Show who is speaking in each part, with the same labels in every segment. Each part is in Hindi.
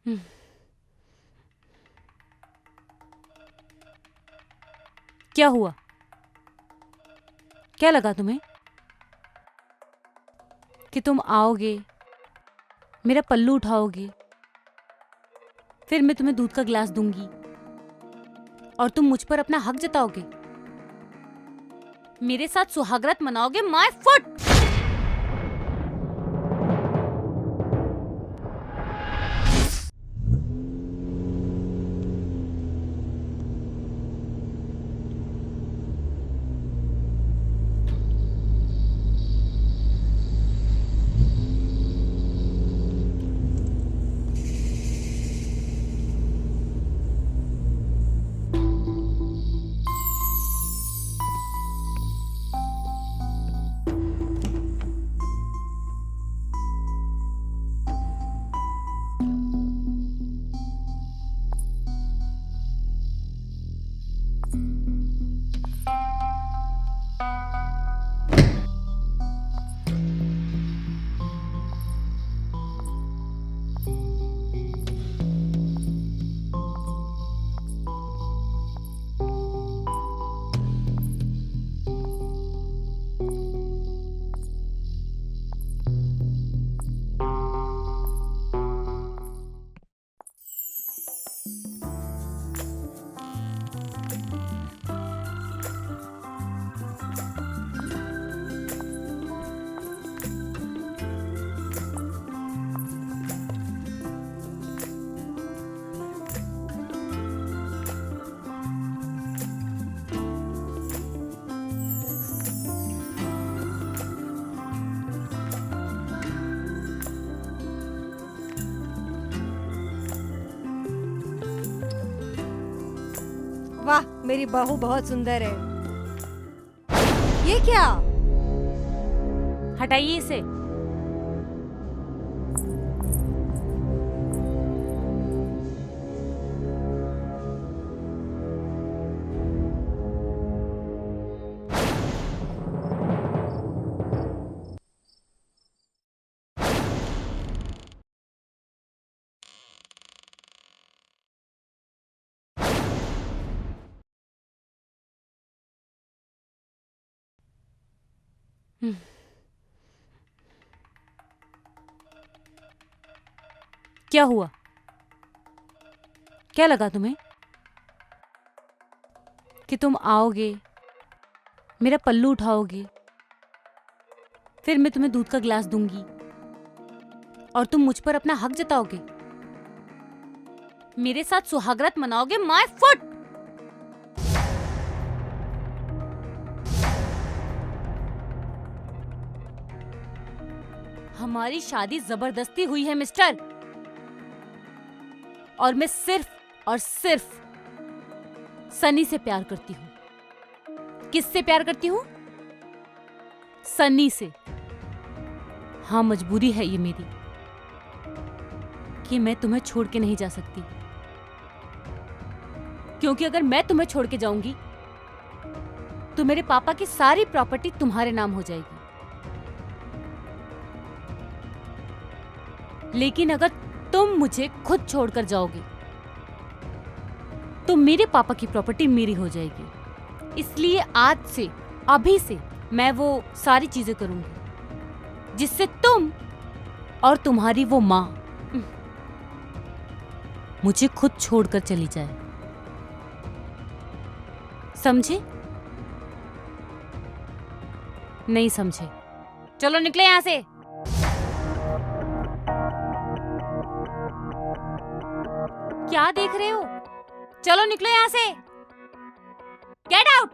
Speaker 1: हम्म, क्या हुआ? क्या लगा तुम्हें कि तुम आओगे, मेरा पल्लू उठाओगे, फिर मैं तुम्हें दूध का गिलास दूंगी और तुम मुझ पर अपना हक जताओगे, मेरे साथ सुहागरात मनाओगे? My foot!
Speaker 2: वाह, मेरी बहू बहुत सुंदर है। ये क्या?
Speaker 1: हटाइए इसे। हम्म, क्या हुआ? क्या लगा तुम्हें कि तुम आओगे, मेरा पल्लू उठाओगे, फिर मैं तुम्हें दूध का गिलास दूंगी और तुम मुझ पर अपना हक जताओगे, मेरे साथ सुहागरात मनाओगे? My foot! हमारी शादी जबरदस्ती हुई है मिस्टर, और मैं सिर्फ और सिर्फ सनी से प्यार करती हूं। किससे प्यार करती हूं? सनी से। हाँ, मजबूरी है ये मेरी कि मैं तुम्हें छोड़ के नहीं जा सकती, क्योंकि अगर मैं तुम्हें छोड़ के जाऊंगी तो मेरे पापा की सारी प्रॉपर्टी तुम्हारे नाम हो जाएगी। लेकिन अगर तुम मुझे खुद छोड़कर जाओगे तो मेरे पापा की प्रॉपर्टी मेरी हो जाएगी। इसलिए आज से, अभी से मैं वो सारी चीजें करूंगी जिससे तुम और तुम्हारी वो मां मुझे खुद छोड़कर चली जाए। समझे? नहीं समझे? चलो निकले यहां से। क्या देख रहे हो? चलो निकलो यहां से। Get out!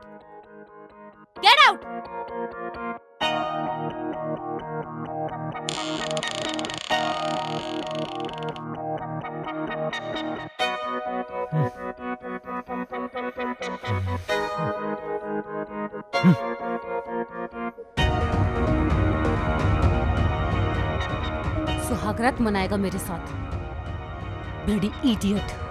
Speaker 1: Get out! सुहागरात मनाएगा मेरे साथ, bloody idiot.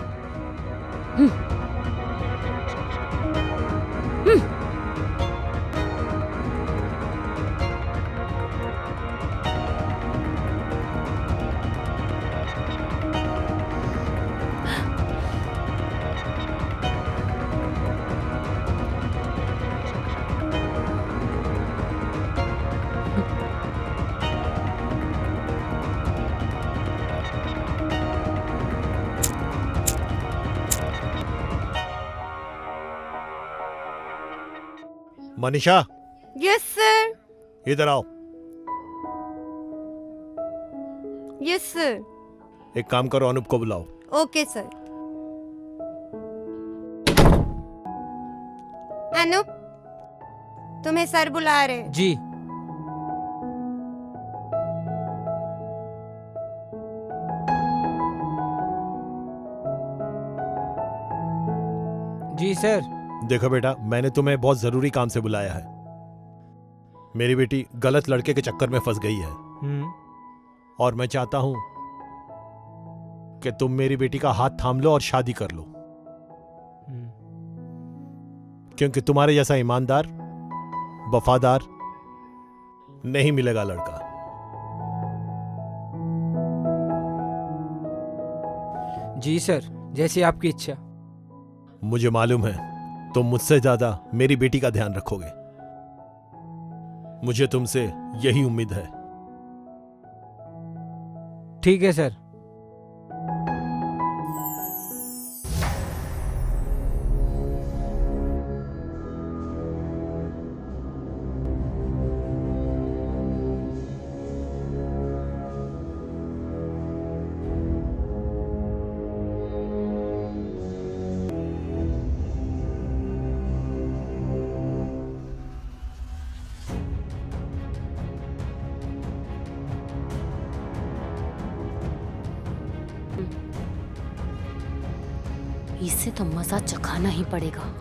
Speaker 3: Manisha,
Speaker 2: yes sir.
Speaker 3: इधर आओ।
Speaker 2: Yes sir.
Speaker 3: एक काम करो, अनूप को बुलाओ।
Speaker 2: Okay sir. अनूप, तुम्हें सर बुला रहे।
Speaker 4: जी। जी सर।
Speaker 3: देखो बेटा, मैंने तुम्हें बहुत जरूरी काम से बुलाया है। मेरी बेटी गलत लड़के के चक्कर में फंस गई है और मैं चाहता हूं कि तुम मेरी बेटी का हाथ थाम लो और शादी कर लो, क्योंकि तुम्हारे जैसा ईमानदार, वफादार नहीं मिलेगा लड़का।
Speaker 4: जी सर, जैसी आपकी इच्छा।
Speaker 3: मुझे मालूम है तुम मुझसे ज्यादा मेरी बेटी का ध्यान रखोगे। मुझे तुमसे यही उम्मीद है।
Speaker 4: ठीक है सर।
Speaker 1: इससे तो मजा चखाना ही पड़ेगा।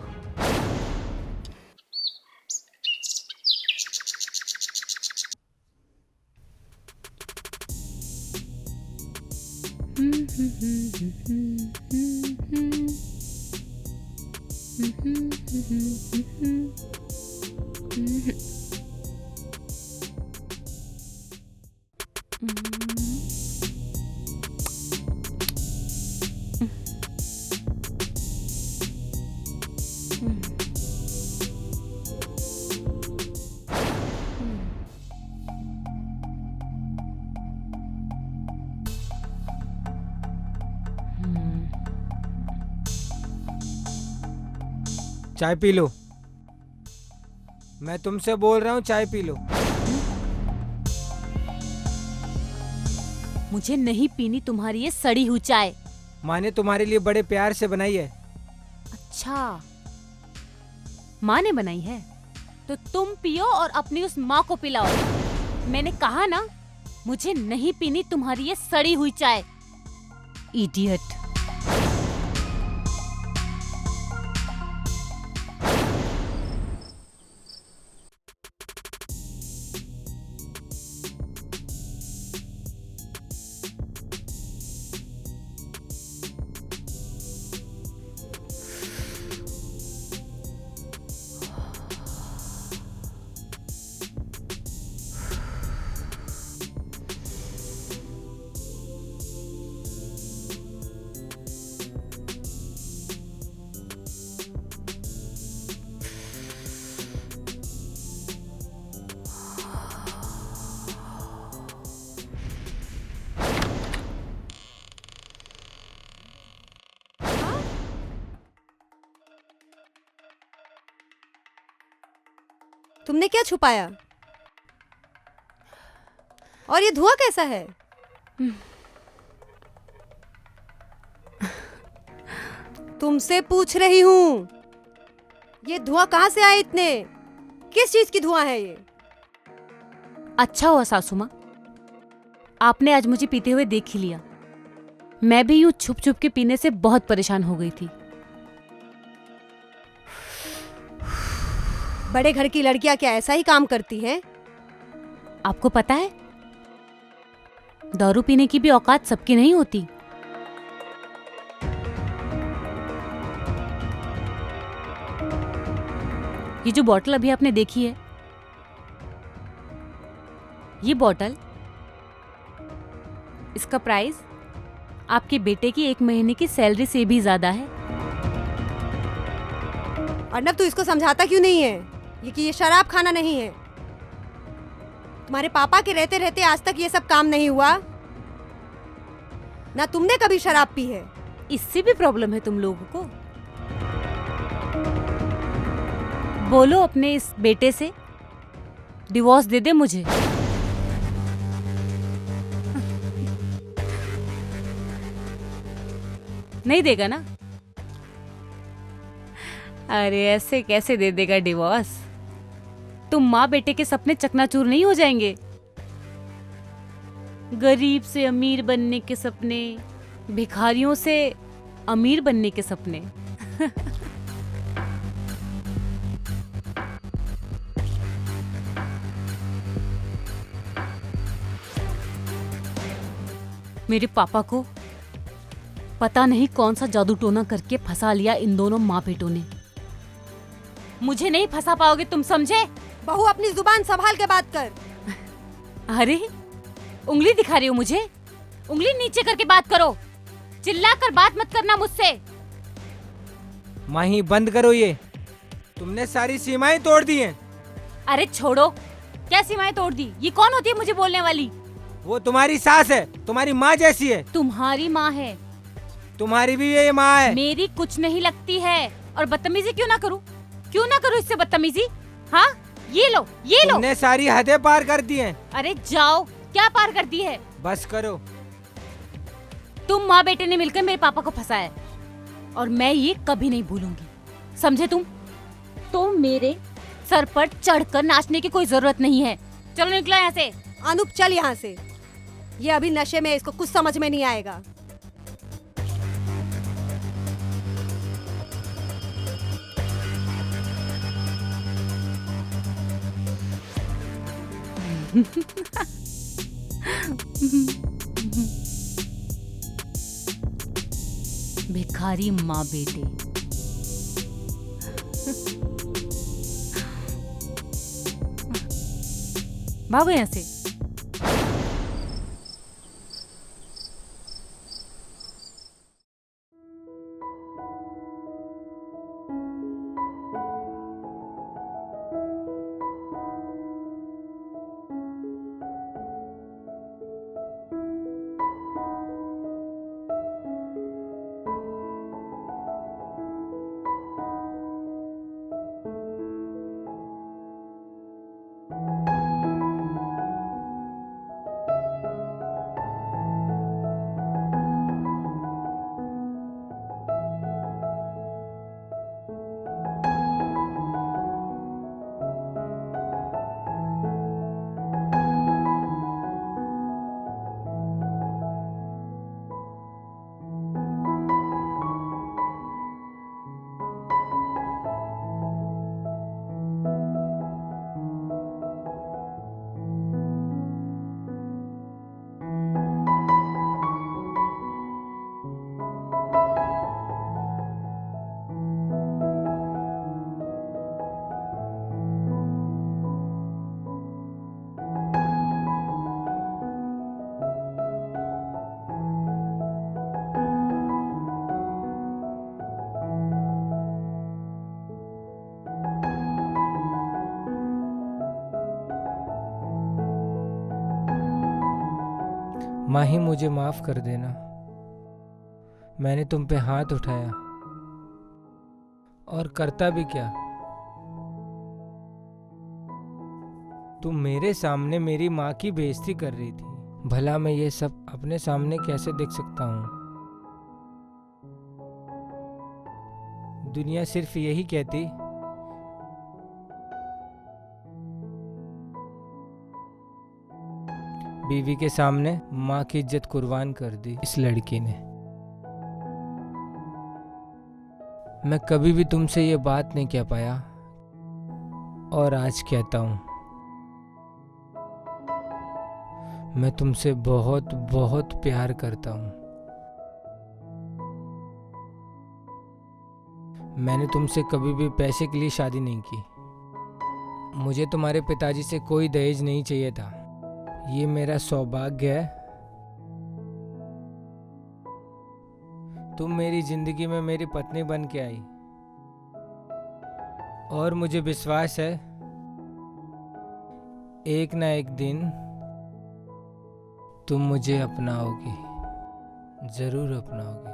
Speaker 4: चाय पी लो। मैं तुमसे बोल रहा हूँ, चाय पी लो।
Speaker 1: मुझे नहीं पीनी तुम्हारी ये सड़ी हुई चाय।
Speaker 4: माँ ने तुम्हारे लिए बड़े प्यार से बनाई है।
Speaker 1: अच्छा, माँ ने बनाई है तो तुम पियो और अपनी उस माँ को पिलाओ। मैंने कहा ना, मुझे नहीं पीनी तुम्हारी ये सड़ी हुई चाय। इडियट।
Speaker 2: तुमने क्या छुपाया? और ये धुआं कैसा है? तुमसे पूछ रही हूँ, ये धुआं कहाँ से आए इतने? किस चीज की धुआं है ये?
Speaker 1: अच्छा हुआ सासू माँ, आपने आज मुझे पीते हुए देख ही लिया। मैं भी यूं छुप छुप के पीने से बहुत परेशान हो गई थी।
Speaker 2: बड़े घर की लड़कियां क्या ऐसा ही काम करती हैं?
Speaker 1: आपको पता है, दारू पीने की भी औकात सबकी नहीं होती। ये जो बॉटल अभी आपने देखी है, ये बॉटल, इसका प्राइस आपके बेटे की 1 महीने की सैलरी से भी ज्यादा है।
Speaker 2: अर्नब, तू इसको समझाता क्यों नहीं है कि ये शराब खाना नहीं है? तुम्हारे पापा के रहते रहते आज तक ये सब काम नहीं हुआ ना। तुमने कभी शराब पी है?
Speaker 1: इससे भी प्रॉब्लम है तुम लोगों को? बोलो अपने इस बेटे से डिवोर्स दे दे मुझे। नहीं देगा ना? अरे ऐसे कैसे दे देगा डिवोर्स? तुम माँ बेटे के सपने चकनाचूर नहीं हो जाएंगे? गरीब से अमीर बनने के सपने, भिखारियों से अमीर बनने के सपने। मेरे पापा को पता नहीं कौन सा जादू टोना करके फंसा लिया इन दोनों माँ बेटों ने। मुझे नहीं फंसा पाओगे तुम, समझे?
Speaker 2: बहू अपनी जुबान संभाल के बात कर।
Speaker 1: अरे उंगली दिखा रही हो मुझे? उंगली नीचे करके बात करो, चिल्ला कर बात मत करना मुझसे।
Speaker 4: माही बंद करो ये, तुमने सारी सीमाएं तोड़ दी हैं।
Speaker 1: अरे छोड़ो, क्या सीमाएं तोड़ दी? ये कौन होती है मुझे बोलने वाली?
Speaker 4: वो तुम्हारी सास है, तुम्हारी माँ जैसी है।
Speaker 1: तुम्हारी माँ है?
Speaker 4: तुम्हारी भी ये माँ है।
Speaker 1: मेरी कुछ नहीं लगती है। और बदतमीजी क्यों ना करूं? क्यों ना करूं इससे बदतमीजी? हाँ ये लो, ये लो।
Speaker 4: तुमने सारी हदें पार कर दी हैं।
Speaker 1: अरे जाओ, क्या पार कर दी है?
Speaker 4: बस करो।
Speaker 1: तुम माँ बेटे ने मिलकर मेरे पापा को फंसाया और मैं ये कभी नहीं भूलूंगी, समझे तुम? तो मेरे सर पर चढ़कर नाचने की कोई जरूरत नहीं है। चलो निकलो यहाँ से।
Speaker 2: अनूप चल यहाँ से, ये अभी नशे में, इसको कुछ समझ में नहीं आएगा।
Speaker 1: भिखारी माँ बेटे। भागो यहाँ से।
Speaker 4: माही मुझे माफ कर देना, मैंने तुम पे हाथ उठाया और करता भी क्या। तुम मेरे सामने मेरी माँ की बेइज्जती कर रही थी, भला मैं ये सब अपने सामने कैसे देख सकता हूँ। दुनिया सिर्फ यही कहती बीवी के सामने माँ की इज्जत कुर्बान कर दी इस लड़की ने। मैं कभी भी तुमसे ये बात नहीं कह पाया और आज कहता हूँ, मैं तुमसे बहुत बहुत प्यार करता हूँ। मैंने तुमसे कभी भी पैसे के लिए शादी नहीं की। मुझे तुम्हारे पिताजी से कोई दहेज नहीं चाहिए था। ये मेरा सौभाग्य है, तुम मेरी जिंदगी में मेरी पत्नी बन के आई और मुझे विश्वास है एक ना एक दिन तुम मुझे अपनाओगी, जरूर अपनाओगी।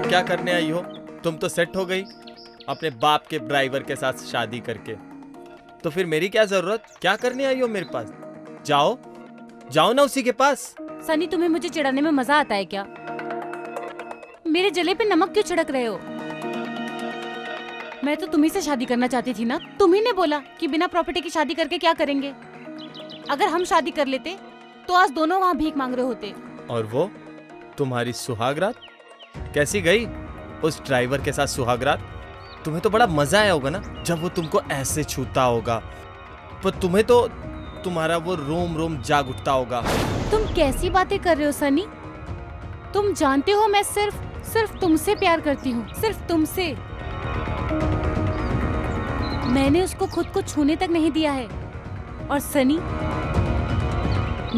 Speaker 5: अब क्या करने आई हो? तुम तो सेट हो गई अपने बाप के ड्राइवर के साथ शादी करके, तो फिर मेरी क्या जरूरत? क्या करने आई हो मेरे पास? जाओ जाओ ना उसी के पास।
Speaker 1: सनी, तुम्हें मुझे चिढ़ाने में मजा आता है क्या? मेरे जले पे नमक क्यों छिड़क रहे हो? मैं तो तुम्ही से शादी करना चाहती थी ना। तुम्ही ने बोला कि बिना प्रॉपर्टी की शादी करके क्या करेंगे। अगर हम शादी कर लेते तो आज दोनों वहाँ भीख मांग रहे होते।
Speaker 5: और वो तुम्हारी सुहागरात कैसी गई उस ड्राइवर के साथ? सुहागरात तुम्हें तो बड़ा मजा आया होगा ना जब वो तुमको ऐसे छूता होगा, पर तुम्हें तो तुम्हारा वो रोम रोम जाग उठता होगा।
Speaker 1: तुम कैसी बातें कर रहे हो सनी? तुम जानते हो मैं सिर्फ तुमसे प्यार करती हूँ, सिर्फ तुमसे। मैंने उसको खुद को छूने तक नहीं दिया है। और सनी,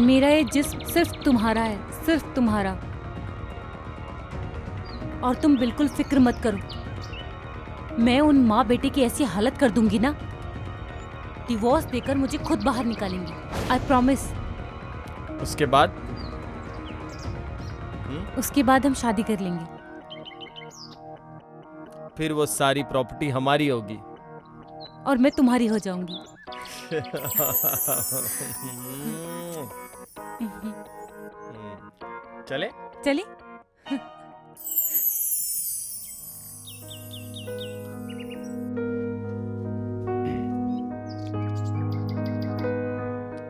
Speaker 1: मेरा ये जिस्म सिर्फ तुम्हारा है, सिर्फ तुम्हारा। और तुम बिल्कुल फिक्र मत करो, मैं उन माँ बेटे की ऐसी हालत कर दूंगी ना, डिवोर्स देकर मुझे खुद बाहर निकालेंगे। I promise.
Speaker 5: उसके बाद
Speaker 1: उसके बाद हम शादी कर लेंगे।
Speaker 5: फिर वो सारी प्रॉपर्टी हमारी होगी।
Speaker 1: और मैं तुम्हारी हो जाऊंगी।
Speaker 5: चले
Speaker 1: चले।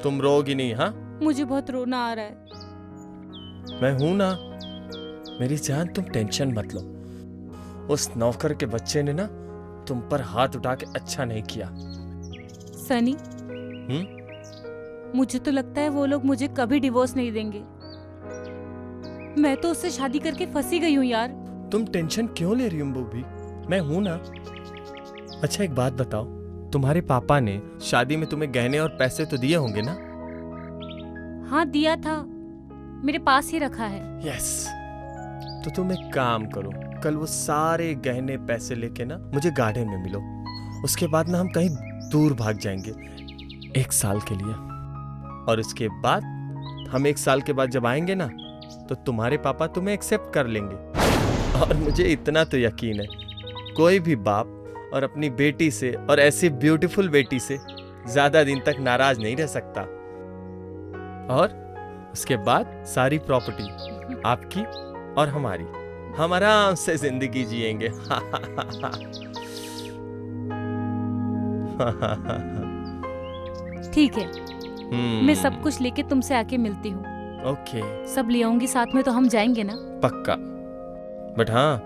Speaker 5: तुम रोगी नहीं? हाँ,
Speaker 1: मुझे बहुत रोना आ रहा है।
Speaker 5: मैं हूं ना मेरी जान, तुम टेंशन मत लो। उस नौकर के बच्चे ने ना तुम पर हाथ उठा के अच्छा नहीं किया।
Speaker 1: सनी, मुझे तो लगता है वो लोग मुझे कभी डिवोर्स नहीं देंगे। मैं तो उससे शादी करके फंसी गई हूँ यार।
Speaker 5: तुम टेंशन क्यों ले रही हो बूबी? मैं हूं ना। अच्छा एक बात बताओ, तुम्हारे पापा ने शादी में तुम्हें गहने और पैसे तो दिए होंगे ना?
Speaker 1: हाँ दिया था, मेरे पास ही रखा है।
Speaker 5: यस। तो तुम एक काम करो, कल वो सारे गहने पैसे लेके ना मुझे गार्डन में मिलो। उसके बाद ना हम कहीं दूर भाग जाएंगे 1 साल के लिए। और उसके बाद हम 1 साल के बाद जब आएंगे ना तो तुम्हारे पापा तुम्हें एक्सेप्ट कर लेंगे। और मुझे इतना तो यकीन है, कोई भी बाप और अपनी बेटी से, और ऐसी ब्यूटीफुल बेटी से, ज्यादा दिन तक नाराज नहीं रह सकता। और उसके बाद सारी प्रॉपर्टी आपकी और हमारी, हम आराम से जिंदगी जिएंगे।
Speaker 1: ठीक है, मैं सब कुछ लेके तुमसे आके मिलती हूँ।
Speaker 5: ओके।
Speaker 1: सब ले आऊंगी साथ में, तो हम जाएंगे ना?
Speaker 5: पक्का। बट हाँ,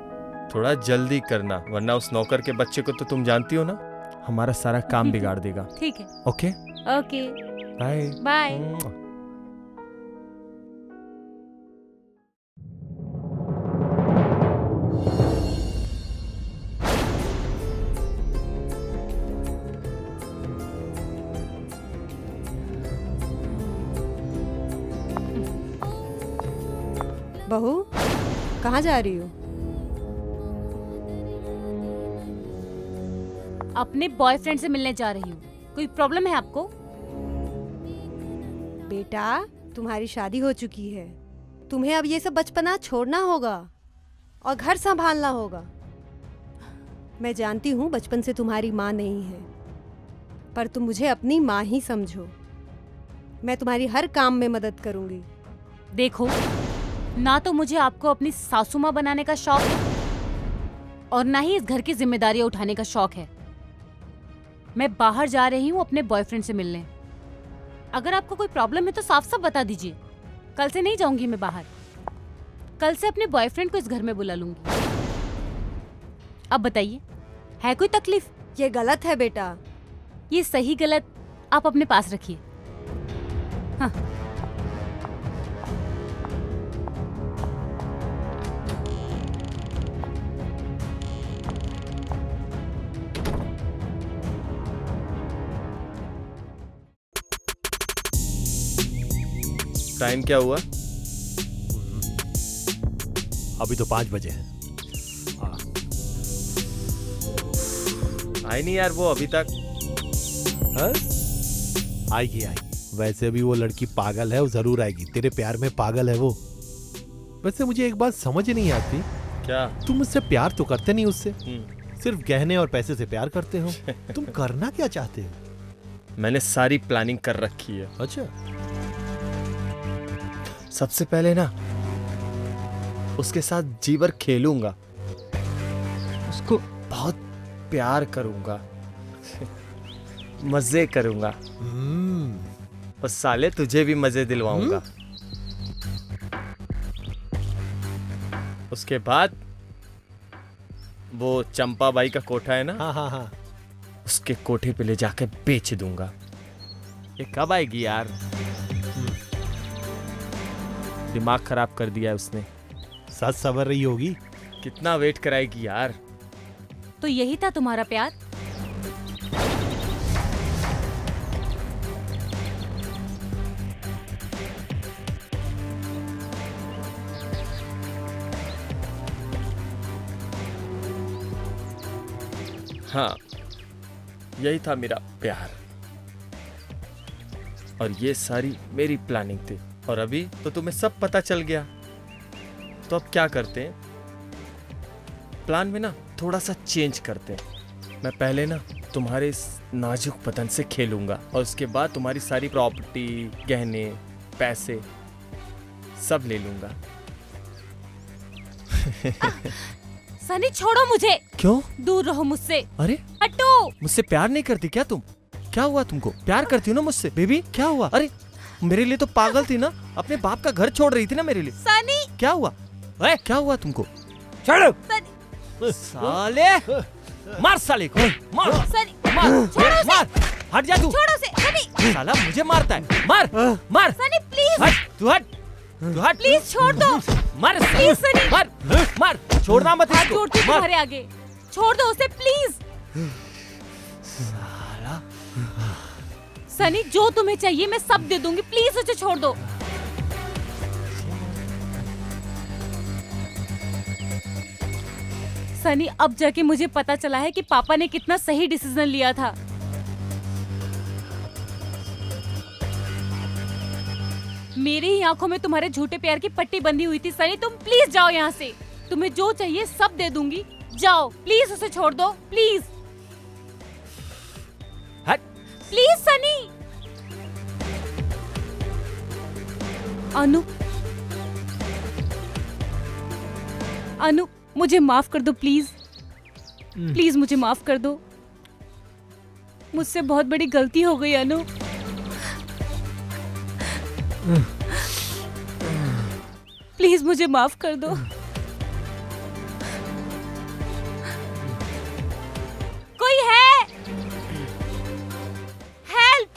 Speaker 5: थोड़ा जल्दी करना, वरना उस नौकर के बच्चे को तो तुम जानती हो ना, हमारा सारा काम बिगाड़ देगा।
Speaker 1: ठीक है।
Speaker 5: Okay
Speaker 1: okay,
Speaker 5: bye
Speaker 1: bye.
Speaker 2: बहू, कहाँ जा रही हो?
Speaker 1: अपने बॉयफ्रेंड से मिलने जा रही हूँ। कोई प्रॉब्लम है आपको?
Speaker 2: बेटा, तुम्हारी शादी हो चुकी है, तुम्हें अब ये सब बचपना छोड़ना होगा और घर संभालना होगा। मैं जानती हूँ बचपन से तुम्हारी माँ नहीं है, पर तुम मुझे अपनी माँ ही समझो। मैं तुम्हारी हर काम में मदद करूँगी।
Speaker 1: देखो, ना तो मुझे आपको अपनी सासू माँ बनाने का शौक है और ना ही इस घर की जिम्मेदारियां उठाने का शौक है। मैं बाहर जा रही हूँ अपने बॉयफ्रेंड से मिलने। अगर आपको कोई प्रॉब्लम है तो साफ साफ बता दीजिए। कल से नहीं जाऊंगी मैं बाहर। कल से अपने बॉयफ्रेंड को इस घर में बुला लूंगी। अब बताइए, है कोई तकलीफ?
Speaker 2: ये गलत है बेटा।
Speaker 1: ये सही गलत आप अपने पास रखिए। हाँ।
Speaker 5: टाइम क्या हुआ?
Speaker 3: अभी तो 5 बजे हैं।
Speaker 5: आई नहीं यार वो अभी तक।
Speaker 3: हाँ? आएगी आएगी। वैसे भी वो लड़की पागल है, वो जरूर आएगी। तेरे प्यार में पागल है वो। वैसे मुझे एक बात समझ नहीं आती,
Speaker 5: क्या?
Speaker 3: तुम मुझसे प्यार तो करते नहीं उससे,
Speaker 5: हम्म,
Speaker 3: सिर्फ गहने और पैसे से प्यार करते हो। तुम करना क्या चाहते हो?
Speaker 5: मैंने सारी प्लानिंग कर रखी है।
Speaker 3: अच्छा,
Speaker 5: सबसे पहले ना उसके साथ जीवर खेलूंगा, उसको बहुत प्यार करूंगा, मजे करूंगा, और साले तुझे भी मजे दिलवाऊंगा। उसके बाद वो चंपा बाई का कोठा है ना,
Speaker 3: हाँ हाँ हाँ,
Speaker 5: उसके कोठे पे ले जाके बेच दूंगा। ये कब आएगी यार? दिमाग खराब कर दिया है उसने।
Speaker 3: साथ सवर रही होगी।
Speaker 5: कितना वेट कराएगी यार?
Speaker 1: तो यही था तुम्हारा प्यार?
Speaker 5: हाँ, यही था मेरा प्यार, और ये सारी मेरी प्लानिंग थी। और अभी तो तुम्हें सब पता चल गया, तो अब क्या करते हैं? प्लान में ना थोड़ा सा चेंज करते हैं। मैं पहले ना तुम्हारे इस नाजुक बदन से खेलूंगा, और उसके बाद तुम्हारी सारी प्रॉपर्टी, गहने, पैसे सब ले लूंगा।
Speaker 1: सनी छोड़ो मुझे,
Speaker 5: क्यों?
Speaker 1: दूर रहो मुझसे,
Speaker 5: अरे
Speaker 1: हटो।
Speaker 5: मुझसे प्यार नहीं करती क्या तुम? क्या हुआ तुमको? प्यार करती हो ना मुझसे बेबी? क्या हुआ? अरे मेरे लिए तो पागल थी ना, अपने बाप का घर छोड़ रही थी ना मेरे लिए।
Speaker 1: सनी,
Speaker 5: क्या हुआ? क्या हुआ तुमको?
Speaker 4: छोड़ो।
Speaker 1: सनी,
Speaker 5: साले मार, साले को मार,
Speaker 1: सनी,
Speaker 5: मार,
Speaker 1: छोड़ो उसे।
Speaker 5: मार, हट जा तू।
Speaker 1: छोड़ो उसे, सनी,
Speaker 5: साला मुझे मारता है। मार, मार,
Speaker 1: सनी प्लीज,
Speaker 5: हट, तू हट, तू हट,
Speaker 1: प्लीज छोड़ दो।
Speaker 5: मार,
Speaker 1: प्लीज सनी,
Speaker 5: मार, मार, छोड़ना मत
Speaker 1: हाथ
Speaker 5: इसको,
Speaker 1: जोड़ती हूँ
Speaker 5: मार।
Speaker 1: तुम्हारे आगे, छोड़ दो उसे प्लीज।
Speaker 5: साला
Speaker 1: सनी, जो तुम्हें चाहिए मैं सब दे दूंगी, प्लीज उसे छोड़ दो। सनी, अब जाके मुझे पता चला है कि पापा ने कितना सही डिसीजन लिया था। मेरी ही आंखों में तुम्हारे झूठे प्यार की पट्टी बंधी हुई थी। सनी, तुम प्लीज जाओ यहाँ से, तुम्हें जो चाहिए सब दे दूंगी, जाओ प्लीज, उसे छोड़ दो प्लीज,
Speaker 5: हट।
Speaker 1: प्लीज सनी। अनु, अनु, मुझे माफ कर दो प्लीज, प्लीज मुझे माफ कर दो, मुझसे बहुत बड़ी गलती हो गई अनु। प्लीज मुझे माफ कर दो। कोई है? हेल्प!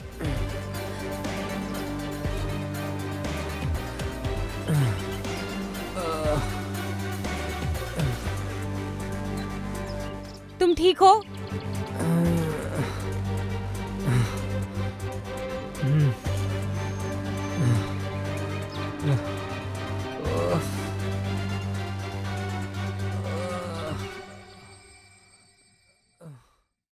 Speaker 1: तुम ठीक हो?
Speaker 4: हम्म।